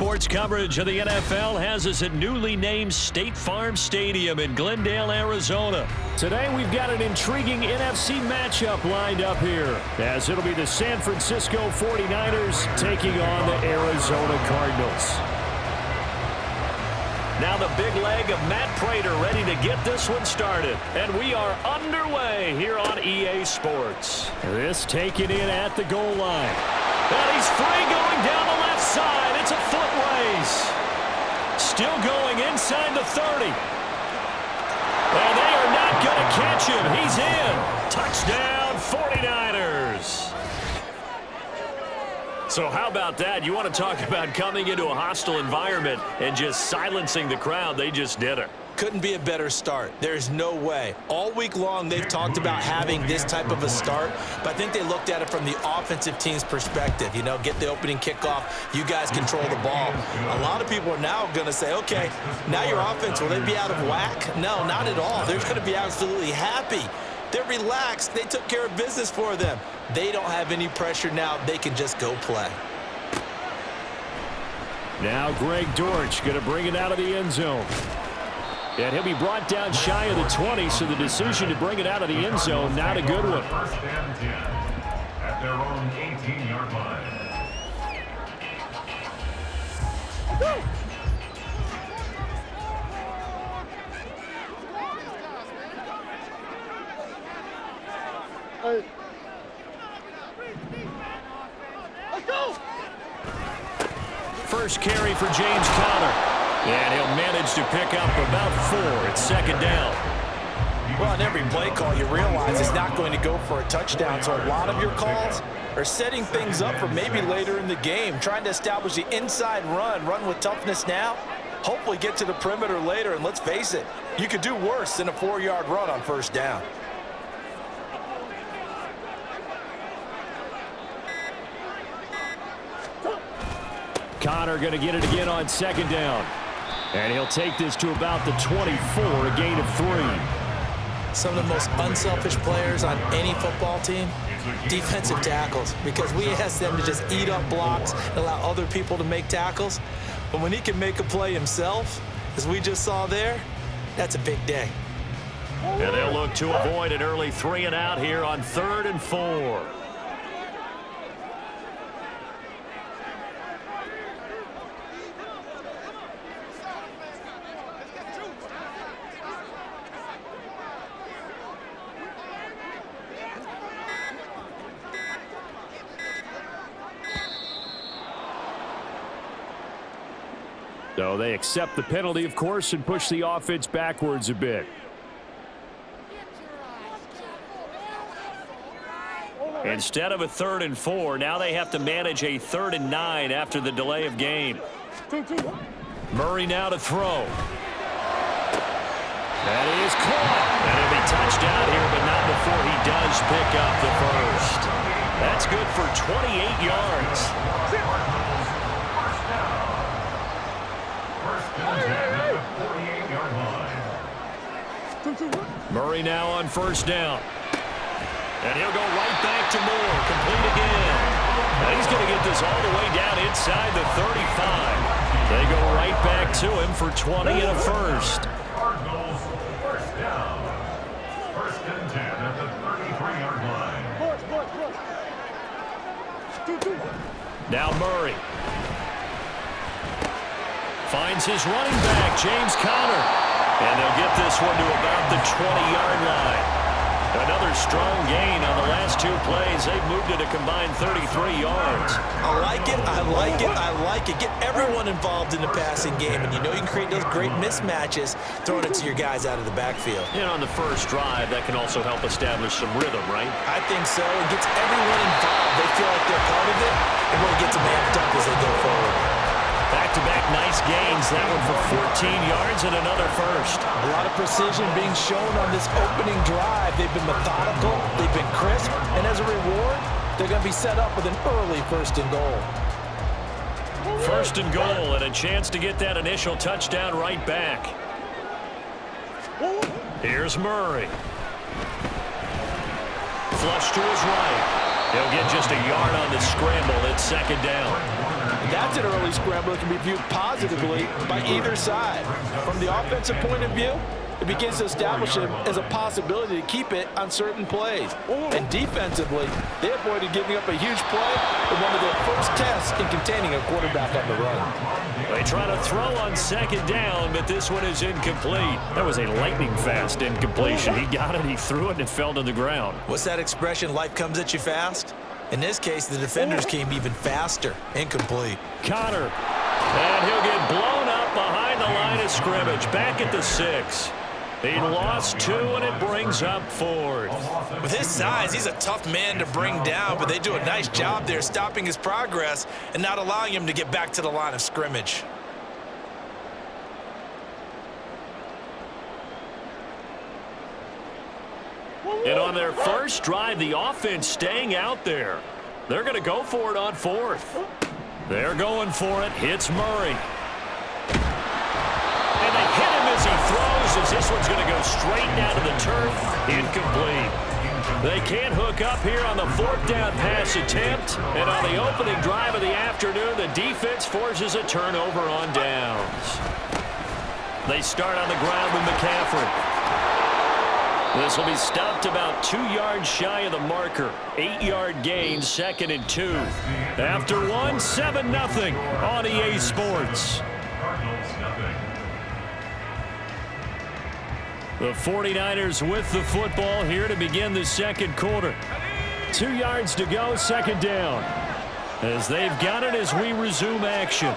Sports coverage of the NFL has us at newly named State Farm Stadium in Glendale, Arizona. Today we've got an intriguing NFC matchup lined up here, as it'll be the San Francisco 49ers taking on the Arizona Cardinals. Now the big leg of Matt Prater ready to get this one started. And we are underway here on EA Sports. This taken in at the goal line. And he's free going down the left side. It's a foot race. Still going inside the 30. And they are not going to catch him. He's in. Touchdown 49ers. So how about that? You want to talk about coming into a hostile environment and just silencing the crowd. They just did it. Couldn't be a better start. There's no way. All week long, they've talked about having this type of a start, but I think they looked at it from the offensive team's perspective. You know, get the opening kickoff. You guys control the ball. A lot of people are now going to say, okay, now your offense, will they be out of whack? No, not at all. They're going to be absolutely happy. They're relaxed. They took care of business for them. They don't have any pressure now. They can just go play. Now Greg Dortch going to bring it out of the end zone. And he'll be brought down shy of the 20, so the decision to bring it out of the end zone, not a good one. First and 10 at their own 18-yard line. First carry for James Conner. And he'll manage to pick up about 4. It's second down. Well, on every play call, you realize it's not going to go for a touchdown. So a lot of your calls are setting things up for maybe later in the game, trying to establish the inside run with toughness now, hopefully get to the perimeter later. And let's face it, you could do worse than a 4-yard run on first down. Conner going to get it again on second down. And he'll take this to about the 24, a gain of 3. Some of the most unselfish players on any football team, defensive tackles, because we ask them to just eat up blocks and allow other people to make tackles. But when he can make a play himself, as we just saw there, that's a big day. And they'll look to avoid an early 3 and out here on 3rd and 4. So they accept the penalty, of course, and push the offense backwards a bit. Instead of a 3rd and 4, now they have to manage a 3rd and 9 after the delay of game. Murray now to throw. That is caught. And it'll be touchdown here, but not before he does pick up the first. That's good for 28 yards. Murray now on first down. And he'll go right back to Moore. Complete again. And he's going to get this all the way down inside the 35. They go right back to him for 20 and a first. Cardinals first down. First and 10 at the 33-yard line. Now Murray. Finds his running back, James Conner. And they'll get this one to about the 20-yard line. Another strong gain on the last 2 plays. They've moved it a combined 33 yards. I like it, I like it, I like it. Get everyone involved in the passing game, and you know you can create those great mismatches throwing it to your guys out of the backfield. And on the first drive, that can also help establish some rhythm, right? I think so. It gets everyone involved. They feel like they're part of it, and really gets them amped up as they go forward. Back-to-back nice gains. That one for 14 yards and another first. A lot of precision being shown on this opening drive. They've been methodical, they've been crisp, and as a reward, they're going to be set up with an early 1st and goal. 1st and goal, and a chance to get that initial touchdown right back. Here's Murray. Flush to his right. He'll get just a yard on the scramble. It's second down. That's an early scramble that can be viewed positively by either side. From the offensive point of view, it begins to establish him as a possibility to keep it on certain plays. And defensively, they avoided giving up a huge play in one of their first tests in containing a quarterback on the run. They try to throw on second down, but this one is incomplete. That was a lightning-fast incompletion. He got it, he threw it, and it fell to the ground. What's that expression, life comes at you fast? In this case, the defenders came even faster. Incomplete. Connor. And he'll get blown up behind the line of scrimmage. Back at the 6. He lost 2, and it brings up 4th. With his size, he's a tough man to bring down, but they do a nice job there stopping his progress and not allowing him to get back to the line of scrimmage. And on their first drive, the offense staying out there. They're going to go for it on 4th. They're going for it. Hits Murray. And they hit him as he throws, as this one's going to go straight down to the turf. Incomplete. They can't hook up here on the 4th down pass attempt. And on the opening drive of the afternoon, the defense forces a turnover on downs. They start on the ground with McCaffrey. This will be stopped about 2 yards shy of the marker. 8-yard gain, 2nd and 2. After 1, 7-0 on EA Sports. The 49ers with the football here to begin the second quarter. 2 yards to go, second down. As they've got it as we resume action.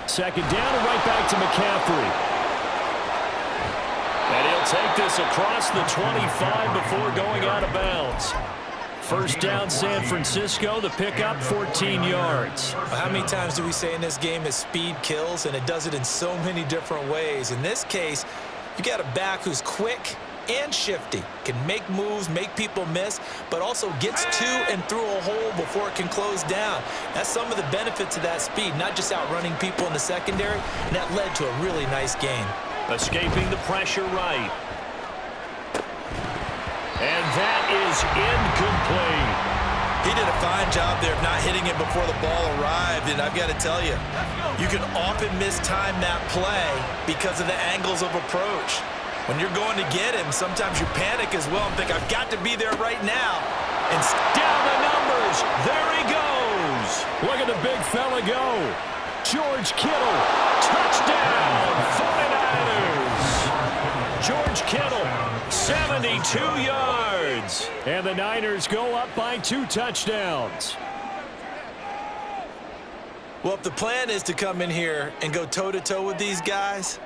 Second down and right back to McCaffrey. And he'll take this across the 25 before going out of bounds. First down, San Francisco. The pickup, 14 yards. How many times do we say in this game that speed kills, and it does it in so many different ways? In this case, you got a back who's quick and shifty, can make moves, make people miss, but also gets to and through a hole before it can close down. That's some of the benefits of that speed, not just outrunning people in the secondary, and that led to a really nice gain. Escaping the pressure right. And that is incomplete. He did a fine job there of not hitting it before the ball arrived, and I've got to tell you, you can often mistime that play because of the angles of approach. When you're going to get him, sometimes you panic as well and think, I've got to be there right now. And down the numbers. There he goes. Look at the big fella go. George Kittle. Touchdown, 49ers. George Kittle, 72 yards. And the Niners go up by 2 touchdowns. Well, if the plan is to come in here and go toe-to-toe with these guys,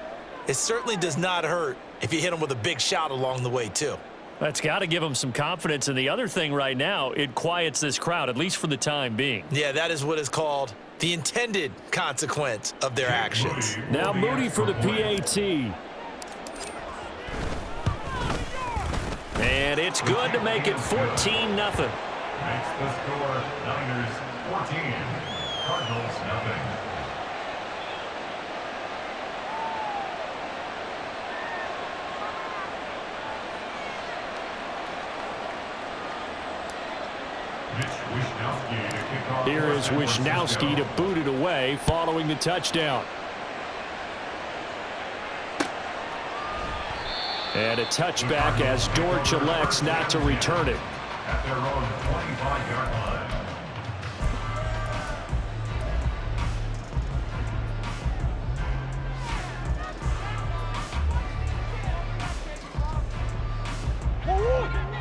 it certainly does not hurt if you hit them with a big shot along the way, too. That's got to give them some confidence. And the other thing right now, it quiets this crowd, at least for the time being. Yeah, that is what is called the intended consequence of their actions. Now Moody for the PAT. And it's good to make it 14-0. Makes the score Niners 14, Cardinals nothing. Here is Wisnowski to boot it away following the touchdown. And a touchback as Dortch elects not to return it. At their own 25-yard line.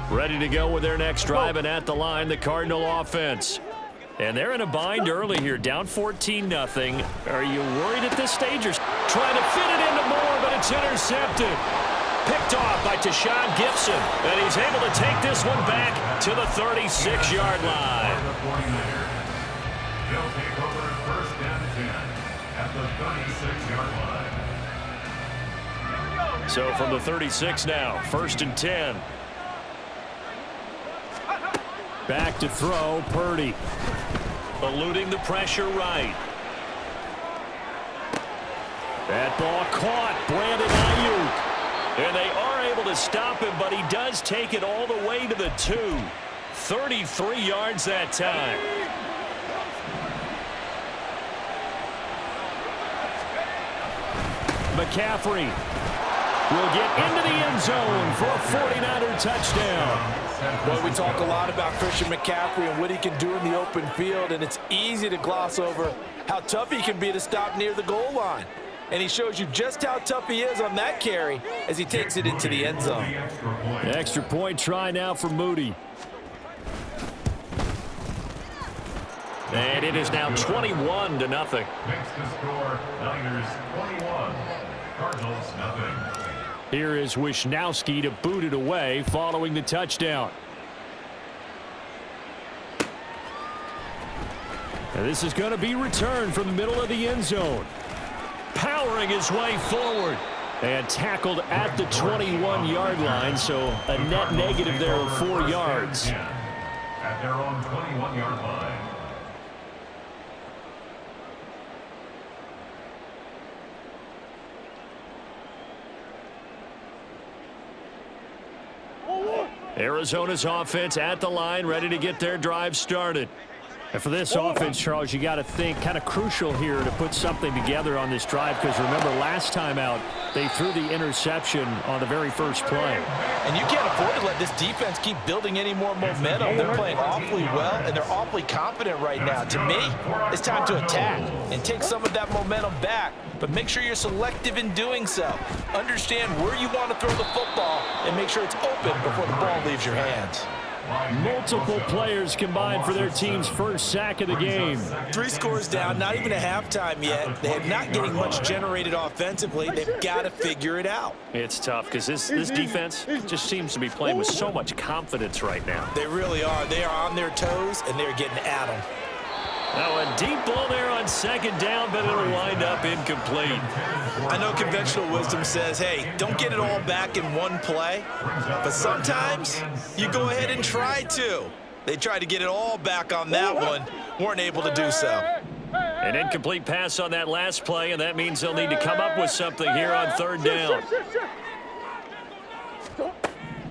Ready to go with their next drive, and at the line, the Cardinal offense. And they're in a bind early here, down 14-0. Are you worried at this stage? Or trying to fit it into Moore, but it's intercepted. Picked off by Tashawn Gibson, and he's able to take this one back to the 36-yard line. They'll take over first and 10 at the 36-yard line. So from the 36 now, first and 10. Back to throw, Purdy. Eluding the pressure right. That ball caught, Brandon Ayuk. And they are able to stop him, but he does take it all the way to the 2. 33 yards that time. McCaffrey will get into the end zone for a 49er touchdown. Well, we talk a lot about Christian McCaffrey and what he can do in the open field, and it's easy to gloss over how tough he can be to stop near the goal line. And he shows you just how tough he is on that carry as he takes it into the end zone. Extra point try now for Moody. And it is now 21-0. Makes the score Niners 21, Cardinals nothing. Here is Wisnowski to boot it away following the touchdown. And this is going to be returned from the middle of the end zone. Powering his way forward. And tackled at the 21-yard line, so a net negative there of 4 yards. At their own 21-yard line. Arizona's offense at the line, ready to get their drive started. And for this offense, Charles, you got to think kind of crucial here to put something together on this drive, because remember last time out they threw the interception on the very first play. And you can't afford to let this defense keep building any more momentum. They're playing awfully well, and they're awfully confident right now. To me, it's time to attack and take some of that momentum back, but make sure you're selective in doing so. Understand where you want to throw the football and make sure it's open before the ball leaves your hands. Multiple players combined for their team's first sack of the game. 3 scores down, not even a halftime yet. They're not getting much generated offensively. They've got to figure it out. It's tough because this defense just seems to be playing with so much confidence right now. They really are. They are on their toes, and they're getting at them. Now a deep ball there on second down, but it'll wind up incomplete. I know conventional wisdom says, hey, don't get it all back in one play. But sometimes you go ahead and try to. They tried to get it all back on that one. Weren't able to do so. An incomplete pass on that last play, and that means they'll need to come up with something here on third down.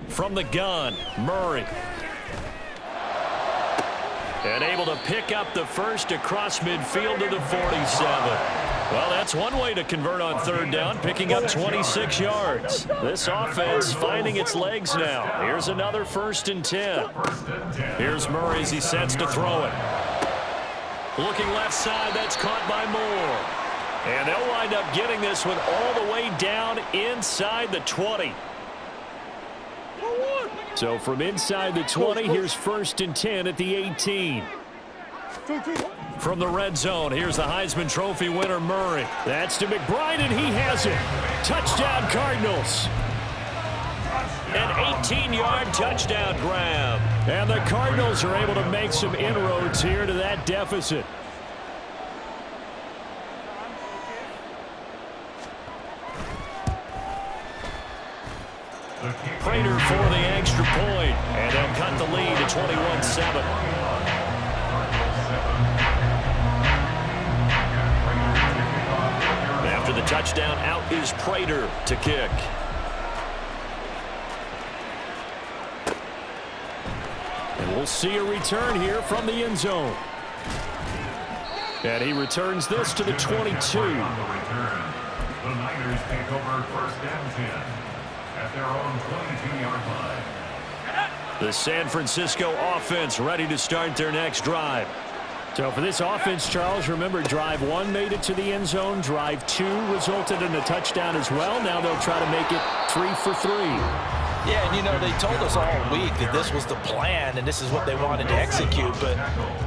From the gun, Murray. And able to pick up the first across midfield to the 47. Well, that's one way to convert on third down, picking up 26 yards. This offense finding its legs now. Here's another 1st and 10. Here's Murray as he sets to throw it. Looking left side, that's caught by Moore. And they'll wind up getting this one all the way down inside the 20. So from inside the 20, here's 1st and 10 at the 18. From the red zone, here's the Heisman Trophy winner, Murray. That's to McBride, and he has it. Touchdown, Cardinals. An 18-yard touchdown grab. And the Cardinals are able to make some inroads here to that deficit. Prater for the extra point, and they'll cut the lead to 21-7. After the touchdown, out is Prater to kick. And we'll see a return here from the end zone. And he returns this to the 22. The Niners take over 1st and 10. At their own 22-yard line. The San Francisco offense ready to start their next drive. So for this offense, Charles, remember drive 1 made it to the end zone. Drive 2 resulted in a touchdown as well. Now they'll try to make it 3 for 3. Yeah, and you know, they told us all week that this was the plan and this is what they wanted to execute, but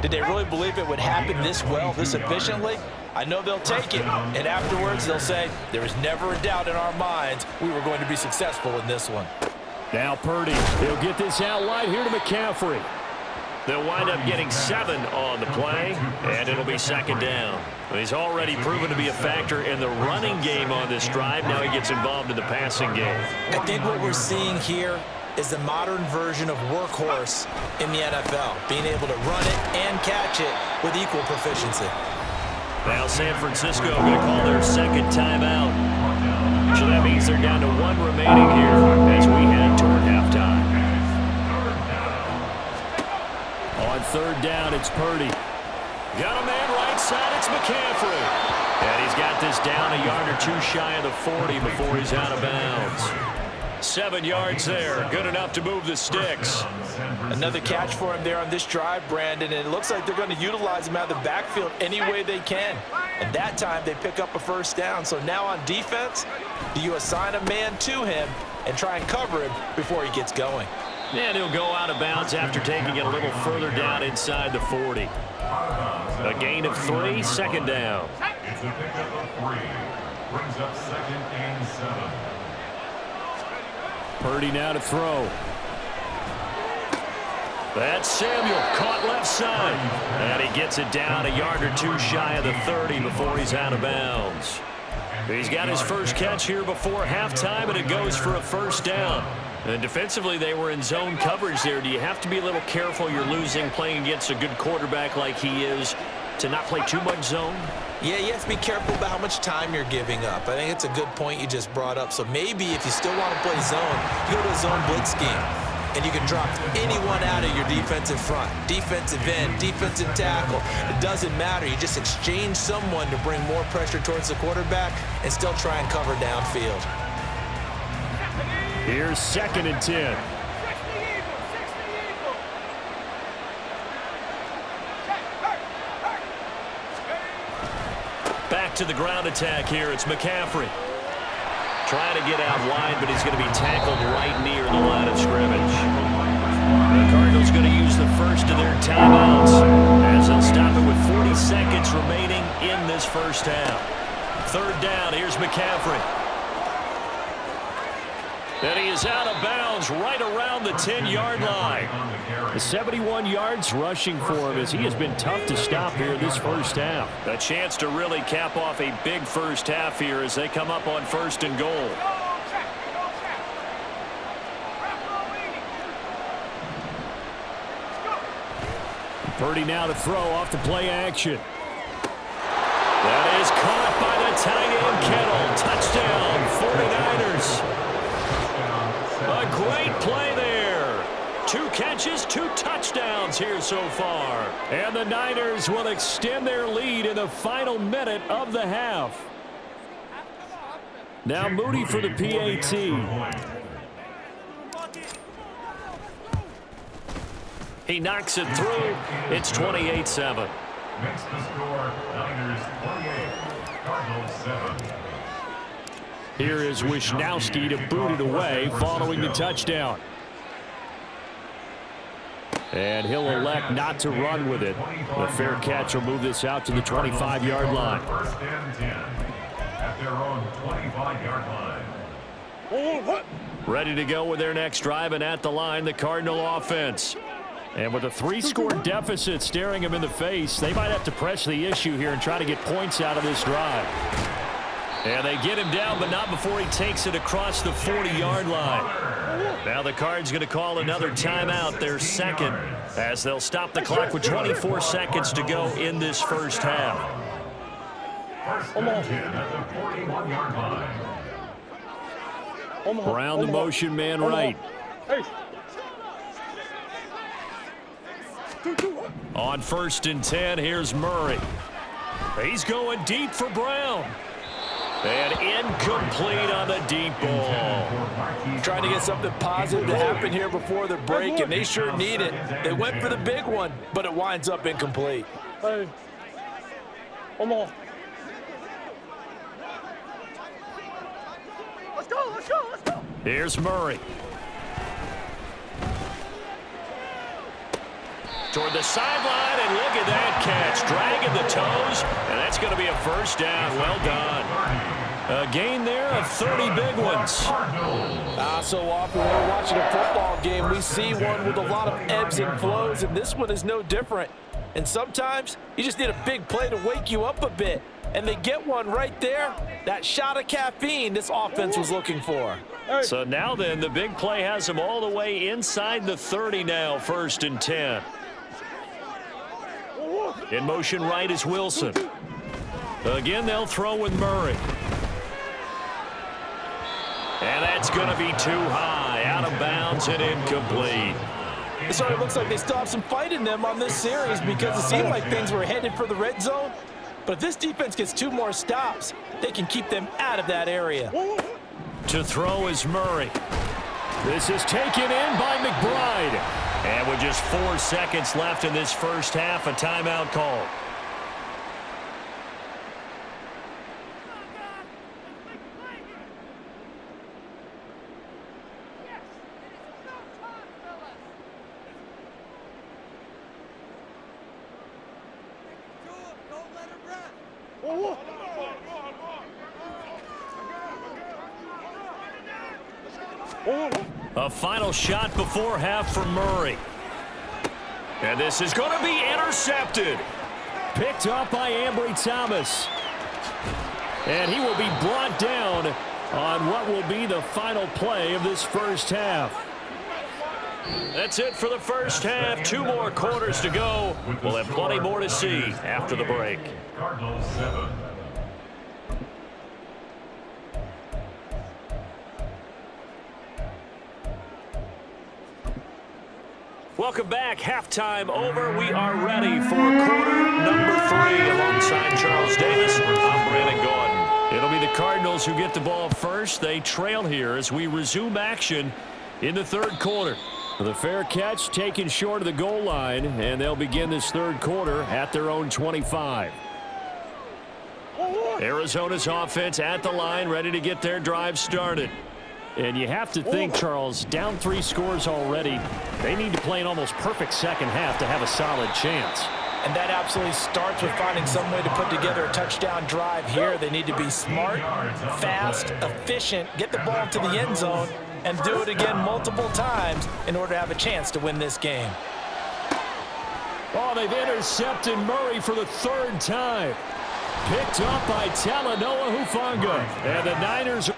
did they really believe it would happen this well, this efficiently? I know they'll take it, and afterwards they'll say, there was never a doubt in our minds we were going to be successful in this one. Now Purdy, he'll get this out wide here to McCaffrey. They'll wind up getting 7 on the play, and it'll be 2nd down. He's already proven to be a factor in the running game on this drive. Now he gets involved in the passing game. I think what we're seeing here is the modern version of workhorse in the NFL, being able to run it and catch it with equal proficiency. Now San Francisco going to call their 2nd timeout. So that means they're down to 1 remaining here as we head toward halftime. On 3rd down, it's Purdy. Got a man right side, it's McCaffrey. And he's got this down a yard or two shy of the 40 before he's out of bounds. 7 yards there. Good enough to move the sticks. Another catch for him there on this drive, Brandon, and it looks like they're going to utilize him out of the backfield any way they can. And that time they pick up a first down. So now on defense, do you assign a man to him and try and cover him before he gets going? And he'll go out of bounds after taking it a little further down inside the 40. A gain of 3, second down. It's a pickup of 3. Brings up 2nd and 7. Purdy now to throw. That's Samuel, caught left side. And he gets it down a yard or two shy of the 30 before he's out of bounds. He's got his first catch here before halftime, and it goes for a first down. And defensively, they were in zone coverage there. Do you have to be a little careful? You're losing playing against a good quarterback like he is to not play too much zone? Yeah, you have to be careful about how much time you're giving up. I think it's a good point you just brought up. So maybe if you still want to play zone, you go to a zone blitz scheme. And you can drop anyone out of your defensive front, defensive end, defensive tackle. It doesn't matter. You just exchange someone to bring more pressure towards the quarterback and still try and cover downfield. Here's 2nd and 10. Back to the ground attack here. It's McCaffrey. Trying to get out wide, but he's going to be tackled right near the line of scrimmage. The Cardinals going to use the first of their timeouts as they'll stop it with 40 seconds remaining in this first half. 3rd down, here's McCaffrey. And he is out of bounds right around the 10-yard line. The 71 yards rushing for him as he has been tough to stop here this first half. A chance to really cap off a big first half here as they come up on 1st and goal. Purdy now to throw off the play action. That is caught by the tight end Kittle. Touchdown, 49ers. A great play there. 2 catches, 2 touchdowns here so far. And the Niners will extend their lead in the final minute of the half. Now Moody for the PAT. He knocks it through. It's 28-7. Makes the score Niners 28, Cardinals 7. Here is Wisnowski to boot it away following the touchdown. And he'll elect not to run with it. The fair catch will move this out to the 25-yard line. 1st and 10 at their own 25-yard line. Ready to go with their next drive, and at the line, the Cardinal offense. And with a 3-score deficit staring them in the face, they might have to press the issue here and try to get points out of this drive. And they get him down, but not before he takes it across the 40-yard line. Now the Cards going to call another timeout, their 2nd, as they'll stop the clock with 24 seconds to go in this first half. 1st and 10 at the 41-yard line. Brown the motion man right. On 1st and 10, here's Murray. He's going deep for Brown. And incomplete on the deep ball. Trying to get something positive to happen here before the break, and they sure need it. They went for the big one, but it winds up incomplete. Hey. Come on. Let's go, let's go, let's go. Here's Murray. Toward the sideline, and look at that catch. Dragging the toes, and that's going to be a first down. Well done. A gain there of 30 big ones. So often when we're watching a football game, we see one with a lot of ebbs and flows, and this one is no different. And sometimes you just need a big play to wake you up a bit. And they get one right there. That shot of caffeine this offense was looking for. So now then, the big play has them all the way inside the 30 now, 1st and 10. In motion right is Wilson. Again, they'll throw with Murray. And that's going to be too high, out of bounds and incomplete. It sort of looks like they still have some fight in them on this series because it seemed like things were headed for the red zone. But if this defense gets 2 more stops, they can keep them out of that area. To throw is Murray. This is taken in by McBride. And with just 4 seconds left in this first half, a timeout call. A final shot before half from Murray. And this is going to be intercepted. Picked up by Ambry Thomas. And he will be brought down on what will be the final play of this first half. That's it for the first half. 2 more quarters to go. We'll have plenty more to see after the break. Cardinals 7. Welcome back. Halftime over. We are ready for quarter number 3 alongside Charles Davis. I'm Brandon Gordon. It'll be the Cardinals who get the ball first. They trail here as we resume action in the third quarter. The fair catch taken short of the goal line, and they'll begin this third quarter at their own 25. Arizona's offense at the line, ready to get their drive started. And you have to think, Charles, down 3 scores already. They need to play an almost perfect second half to have a solid chance. And that absolutely starts with finding some way to put together a touchdown drive here. They need to be smart, fast, efficient, get the ball to the end zone, and do it again multiple times in order to have a chance to win this game. Oh, they've intercepted Murray for the 3rd time. Picked up by Talanoa Hufanga. And the Niners